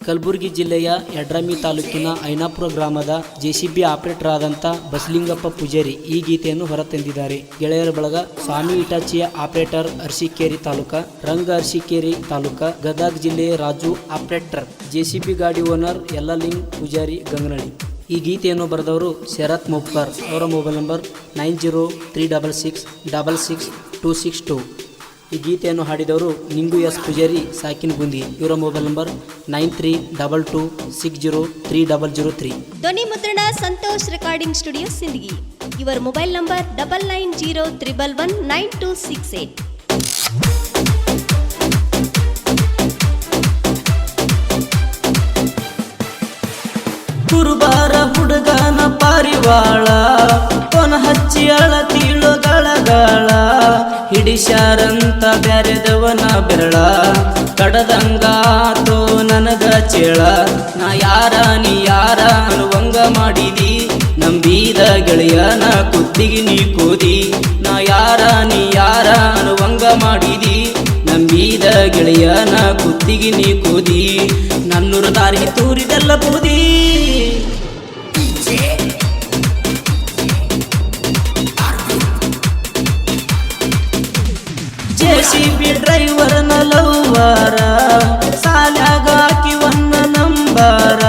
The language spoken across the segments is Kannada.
ಕಲಬುರಗಿ ಜಿಲ್ಲೆಯ ಯಡ್ರಾಮಿ ತಾಲೂಕಿನ ಐನಾಪುರ ಗ್ರಾಮದ ಜೆಸಿಬಿ ಆಪರೇಟರ್ ಆದಂಥ ಬಸಲಿಂಗಪ್ಪ ಪೂಜಾರಿ ಈ ಗೀತೆಯನ್ನು ಹೊರತಂದಿದ್ದಾರೆ. ಗೆಳೆಯರ ಬಳಗ ಸ್ವಾಮಿ ಇಟಾಚಿಯ ಆಪರೇಟರ್ ಅರಸೀಕೆರೆ ತಾಲೂಕ, ರಂಗ ಅರಸೀಕೆರೆ ತಾಲೂಕ, ಗದಗ ಜಿಲ್ಲೆಯ ರಾಜು ಆಪರೇಟರ್, ಜೆಸಿಬಿ ಗಾಡಿ ಓನರ್ ಯಲ್ಲಲಿಂಗ್ ಪೂಜಾರಿ ಗಂಗನಳ್ಳಿ. ಈ ಗೀತೆಯನ್ನು ಬರೆದವರು ಶರತ್ ಮುಪ್ಕರ್. ಅವರ ಮೊಬೈಲ್ ನಂಬರ್ 9036666262. ಈ ಗೀತೆಯನ್ನು ಹಾಡಿದವರು ನಿಂಗು ಎಸ್ ಪೂಜಾರಿ ಸಾಕಿನ ಗುಂದಿ. ಇವರ ಮೊಬೈಲ್ ನಂಬರ್ 9322603003. ಧ್ವನಿ ಮುದ್ರಣ ಸಂತೋಷ್ ರೆಕಾರ್ಡಿಂಗ್ ಸ್ಟುಡಿಯೋ ಸಿಂದಗಿ. ಇವರ ಮೊಬೈಲ್ ನಂಬರ್ 9901119268. ಕುರುಬಾರ ಹುಡುಗನ ಪಾರಿವಾಳ, ಕೊನ ಹಚ್ಚಿ ಅಳತೀಳು ಗಳಗಳ, ಹಿಡಿಶಾರಂತ ಬ್ಯಾರೆದವನ ಬೆರಳ, ಕಡದಂಗಾತೋ ನನಗ ಚೇಳ. ನಾ ಯಾರ ನೀ ಯಾರ ಅನ್ನುವಂಗ ಮಾಡಿದಿ, ನಂಬಿದ ಗೆಳೆಯನ ಕುತ್ತಿಗೆ ನೀ ಕೋದಿ. ನಾ ಯಾರ ನೀ ಯಾರ ಅನ್ನುವಂಗ ಮಾಡಿದಿ, ನಂಬಿದ ಗೆಳೆಯನ ಕುತ್ತಿಗೆ ನೀ ಕೋದಿ. ನನ್ನೂರು ದಾರಿ ತೂರಿದೆಲ್ಲ ಬೂದಿ. ಜೆಸಿಬಿ ಡ್ರೈವರ್ನ ಲವ್ವಾರ, ಸಾಲ್ಯಾಗ ಹಾಕಿ ಒಂದ ನಂಬಾರ,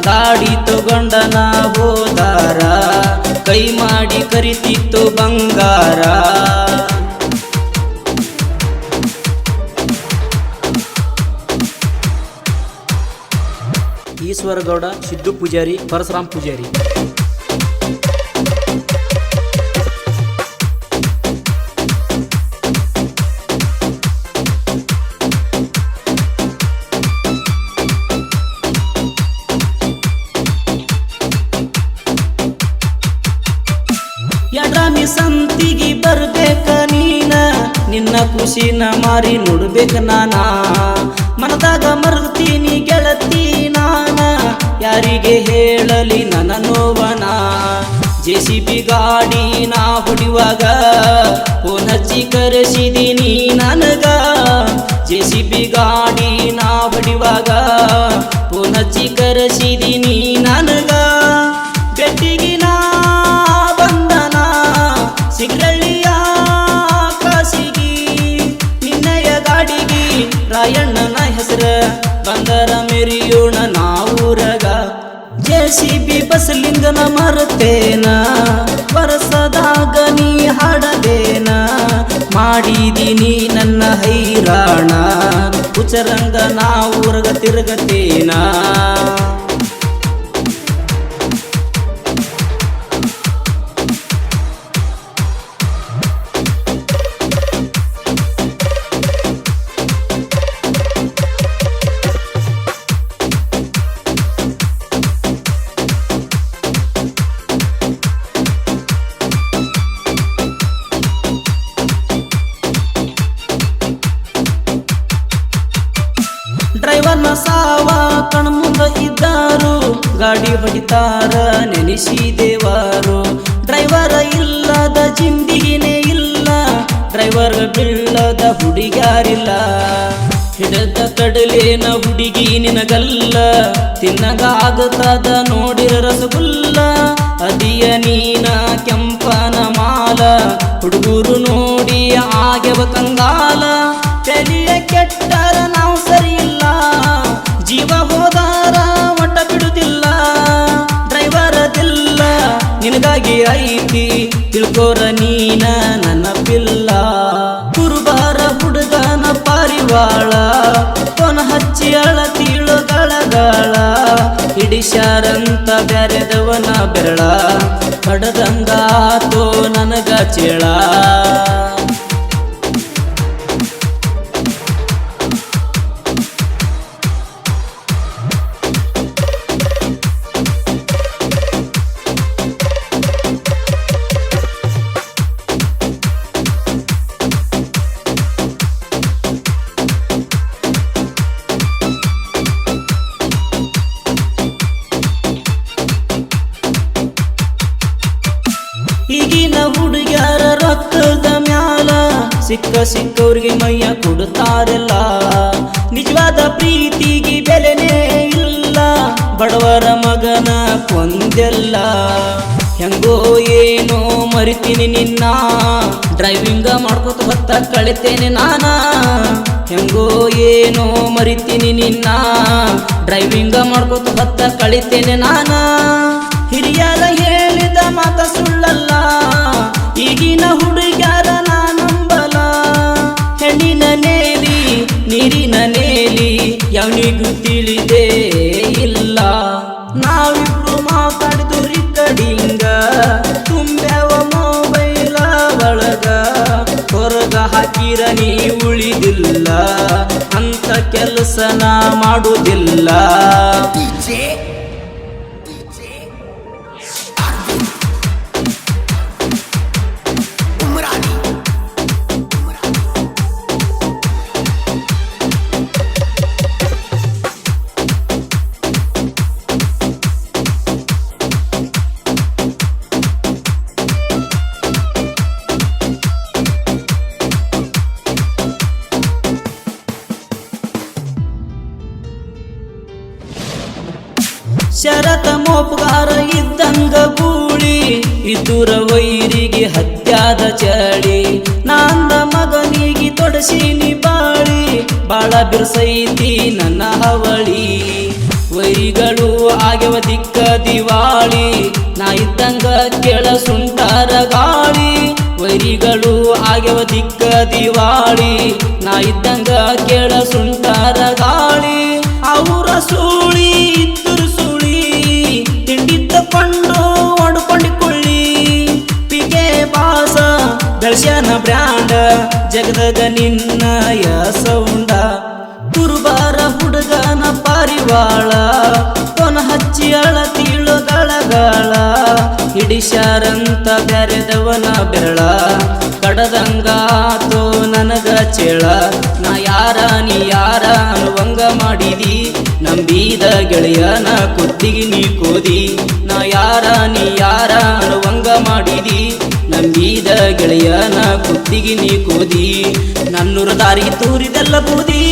ಗಾಡಿ ತಗೊಂಡನ ಹೋದಾರ, ಕೈ ಮಾಡಿ ಕರಿತಿತ್ತು ಬಂಗಾರ. ಈಶ್ವರಗೌಡ, ಸಿದ್ದು ಪೂಜಾರಿ, ಪರಶುರಾಮ್ ಪೂಜಾರಿ. ಯಡ್ರಾಮಿ ಸಂತಿಗೆ ಬರ್ಬೇಕ ನೀನ, ನಿನ್ನ ಖುಷಿನ ಮಾರಿ ನೋಡ್ಬೇಕ ನಾನ. ಮನದಾಗ ಮರುಗ್ತೀನಿ ಗೆಳತಿ ನಾನ, ಯಾರಿಗೆ ಹೇಳಲಿ ನನ್ನ ನೋವನ. ಜೆಸಿಬಿ ಗಾಡಿ ನಾ ಹೊಡಿವಾಗ ಫೋನ್ ಹಚ್ಚಿ ಕರೆಸಿದೀನಿ ನನಗ. ಜೆಸಿಬಿ ಗಾಡಿ ನಾ ಹೊಡಿವಾಗ ಫೋನ್ ಹಚ್ಚಿ ಕರೆಸಿದೀನಿ ನನಗ. ಬೆಟ್ಟಿಗೆ ನಾ ಬಂದನ ಸಿಗ್ರಳ್ಳಿಯ ಕಾಸಿಗಿ, ನಿನ್ನಯ ಗಾಡಿಗಿ ರಾಯಣ್ಣನ ಹೆಸರ ಬಂದರ ಮೆರಿಯೋಣ ನಾವೂರಗ. ಜೆಸಿಬಿ ಬಸಲಿಂಗನ ಮರತೇನ, ಬರಸದಾಗ ನೀ ಹಾಡದೇನ. ಮಾಡಿದೀನಿ ನನ್ನ ಹೈರಾಣ, ಹುಚ್ಚರಂಗ ನಾವೂರಗ ತಿರುಗತೇನ. ಡ್ರೈವರ್ನ ಸಾವ ಕಣ್ಮುಂದ ಇದ್ದಾರು, ಗಾಡಿ ಹೊಡಿತಾರ ನೆನೆಸಿದೇವಾರು. ಡ್ರೈವರ ಇಲ್ಲದ ಜಿಂದಿಗಿನೇ ಇಲ್ಲ, ಡ್ರೈವರ್ ಬೀಳದ ಹುಡುಗ್ಯಾರಿಲ್ಲ. ಹಿಡದ ಕಡಲೇನ ಹುಡುಗಿ ನಿನಗಲ್ಲ, ತಿನ್ನಗಾಗುತ್ತದ ನೋಡಿರ ರಸಗುಲ್ಲ. ಅದಿಯ ನೀನ ಕೆಂಪನ ಮಾಲ, ಹುಡುಗರು ನೋಡಿ ಆಗ್ಯವ ಕಂಗಾಲ. ತಲೆಯ ಕೆಟ್ಟರ ನಾವು ಸರಿ ಇಲ್ಲ, ಜೀವ ಹೋದಾರ ಒಟ್ಟ ಬಿಡುದಿಲ್ಲ. ಡ್ರೈವರದಿಲ್ಲ ನಿನಗಾಗಿ ಐತಿ, ತಿಳ್ಕೋರ ನೀನ ನನ್ನ ಪಿಲ್ಲ. ಕುರುಬಾರ ಹುಡುಗನ ಪಾರಿವಾಳ, ಕೊನ ಹಚ್ಚಿ ಅಳತೀಳು ಗಳಗಳ, ಹಿಡಿಶಾರಂತ ಬ್ಯಾರೆದವನ ಬೆರಳ, ಕಡದಂಗಾತೋ ನನಗ ಚೇಳ. ಈಗಿನ ಹುಡುಗ್ಯಾರ ರೊಕ್ಕದ ಮ್ಯಾಲ ಸಿಕ್ಕವ್ರಿಗೆ ಮೈಯ ಕೊಡುತ್ತಾರಲ್ಲ. ನಿಜವಾದ ಪ್ರೀತಿಗೆ ಬೆಲೆನೇ ಬಡವರ ಮಗನ ಕೊಂದೆಲ್ಲ ಹೆಂಗೋ ಏನೋ ಮರಿತೀನಿ ನಿನ್ನ ಡ್ರೈವಿಂಗ ಮಾಡ್ಕೋತ ಹೊತ್ತ ಕಳಿತೇನೆ ನಾನ ಹೆಂಗೋ ಏನೋ ಮರಿತೀನಿ ನಿನ್ನ ಡ್ರೈವಿಂಗ ಮಾಡ್ಕೋತ ಹೊತ್ತ ಕಳಿತೇನೆ ನಾನ ಹಿರಿಯರ ಹೇಳಿದ ಮಾತ ಸುಳ್ಳಲ್ಲ ಈಗಿನ ಹುಡುಗ್ಯಾರ ನಂಬಲ ಹೆಣ್ಣಿನ ನೇಲಿ ನೀರಿನ ನೇಲಿ ಯಾವನಿಗೂ ತಿಳಿದೇ ಇಲ್ಲ ನಾವಿಬ್ರು ಮಾತಾಡಿದು ರಿಕರ್ಡಿಂಗ ತುಂಬ್ಯಾವ ಮೊಬೈಲ ಒಳಗ ಹೊರಗ ಹಾಕಿರ ನೀ ಉಳಿದಿಲ್ಲ ಅಂತ ಕೆಲಸ ನಾ ಮಾಡುವುದಿಲ್ಲ ಶರತ ಮೋಪಗಾರ ಇದ್ದಂಗ ಗೂಳಿ ಇದುರ ವೈರಿಗೆ ಹತ್ಯಾದ ಚಳಿ ನಾಂದ ಮಗನಿಗೆ ತೊಡಸಿನಿ ಬಾಳಿ ಬಾಳ ಬಿರ್ಸೈತಿ ನನ್ನ ಹವಳಿ ವೈರಿಗಳು ಆಗ್ಯವ ದಿಕ್ಕ ದಿವಾಳಿ ನಾ ಇದ್ದಂಗ ಕೆಳ ಸುಂಟಾರ ಗಾಳಿ ವೈರಿಗಳು ಆಗ್ಯವ ದಿಕ್ಕ ದಿವಾಳಿ ನಾ ಇದ್ದಂಗ ಕೆಳ ಸುಂಟಾರ ಗಾಳಿ ಅವರ ಸೂಳಿ ಕೊಂಡು ಹೊಡ್ಕೊಂಡಿಕೊಳ್ಳಿ ಪಿಗೆ ಬಾಸ ಬೆಳ್ಸ್ಯಾನ ಬ್ರ್ಯಾಂಡ ಜಗದಗ ನಿನ್ನಯ ಸೌಂಡ ಕುರುಬಾರ ಹುಡುಗನ ಪಾರಿವಾಳ ಕೊನ ಹಚ್ಚಿ ಅಳತೀಳು ಗಳಗಳ ಹಿಡಿಸ್ಯಾರಂತ ಬ್ಯಾರೆದವನ ಬೆರಳ ಕಡದಂಗಾತೋ ನನಗ ಚೇಳ ನಾ ಯಾರ ನೀ ಯಾರ ಅನ್ನುವಂಗ ಮಾಡಿದಿ ನಂಬಿದ ಗೆಳೆಯನ ಕುತ್ತಿಗೆ ನೀ ಕೋದಿ ನಾ ಯಾರ ನೀ ಯಾರ ಅನ್ನುವಂಗ ಮಾಡಿದಿ ನಂಬಿದ ಗೆಳೆಯನ ಕುತ್ತಿಗೆ ನೀ ಕೋದಿ ನನ್ನೂರ ದಾರಿಗೆ ತೂರಿದೆಲ್ಲ ಬೂದಿ